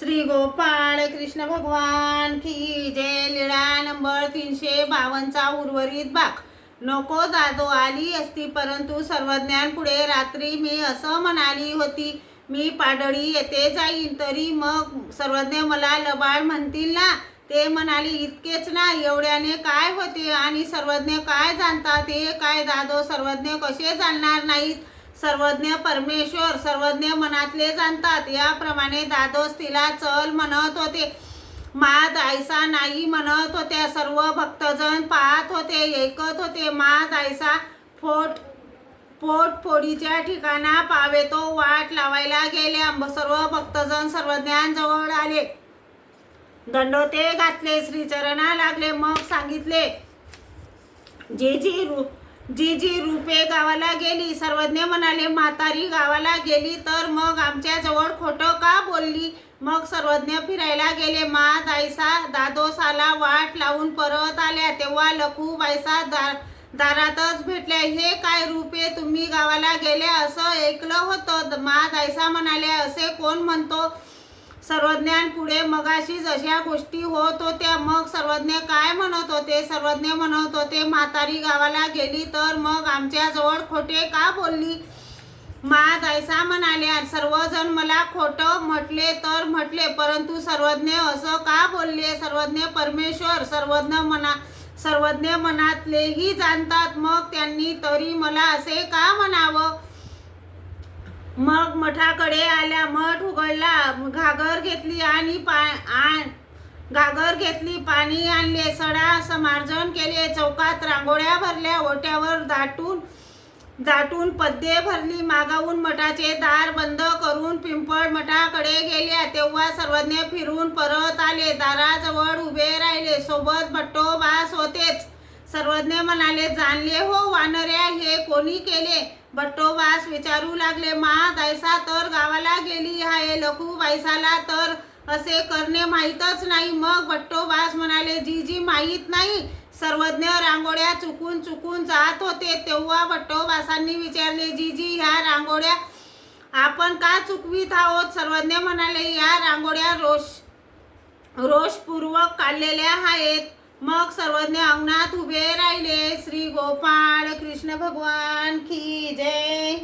श्री गोपाळ कृष्ण भगवान की जय. लीळा नंबर 352चा उर्वरित भाग. नको दादो आली असती, परंतु सर्वज्ञान पुढे रात्री मी असं म्हणाली होती, मी पाडळी येथे जाईन. तरी मग सर्वज्ञ मला लबाड म्हणतील ना. ते म्हणाली, इतकेच ना, एवढ्याने काय होते, आणि सर्वज्ञ काय जाणतात हे काय दादो, सर्वज्ञ कसे जाणणार नाहीत. सर्वज्ञ परमेश्वर, सर्वज्ञ मनातले जाणतात. याप्रमाणे दादोस तिला चल म्हणत होते, मा दायसा नाही म्हणत होत्या. सर्व भक्तजन पाहत होते, ऐकत होते. मा दायसा पोटफोडीच्या ठिकाणा पावेतो वाट लावायला गेल्या. सर्व भक्तजन सर्वज्ञांजवळ आले, दंडोते घातले, श्रीचरणा लागले. मग सांगितले, जी जी रूपे गावाला गेली. सर्वज्ञ म्हणाले, म्हातारी गावाला गेली तर मग आमच्या जवळ खोटं का बोलली. मग सर्वज्ञ फिरायला गेले. मा दायसा दादोसाला वाट लावून परत आल्या, तेव्हा लखू बायसा दारातच भेटल्या. हे काय रूपे, तुम्ही गावाला गेल्या असं ऐकलं होतं. मा दायसा म्हणाल्या, असे कोण म्हणतो. सर्वज्ञान पुढे मगाशीच अशा गोष्टी होत होत्या. मग सर्वज्ञ काय म्हणत होते. सर्वज्ञ म्हणत होते, म्हातारी गावाला गेली तर मग आमच्या जवळ खोटे का बोलली. मा दायसा म्हणाल्या, सर्वजण मला खोटं म्हटले तर म्हटले, परंतु सर्वज्ञ असं का बोलले. सर्वज्ञ परमेश्वर, सर्वज्ञ मनातलेही जाणतात. मग त्यांनी तरी मला असे का म्हणावं. मग मठाकडे आल्या. मठ उघडला, घागर घेतली, पाणी आणले, सडा समार्जन केले, चौकात रांगोळ्या भरल्या, ओट्यावर दाटून पद्ये भरली. मागाहून मठाचे दार बंद करून पिंपळ मठाकडे गेल्या. तेव्हा सर्वज्ञ फिरून परत आले, दाराजवळ उभे राहिले. सोबत भट्टोबास होतेच. सर्वज्ञ म्हणाले, जाणले हो वानऱ्या, हे कोणी केले. भट्टोबास विचारू लागले, मा दायसा तर गावाला गेली आहे, लखू बायसाला तर असे करणे माहीतच नाही. मग भट्टोबास म्हणाले, जी माहीत नाही. सर्वज्ञ रांगोळ्या चुकून जात होते, तेव्हा भट्टोबासांनी विचारले, जी ह्या रांगोळ्या आपण का चुकवीत आहोत. सर्वज्ञ म्हणाले, या रांगोळ्या रोषपूर्वक काढलेल्या आहेत. मग सर्वज्ञ अंगणात उभे राहिले. श्री गोपाळ कृष्ण भगवान की जय.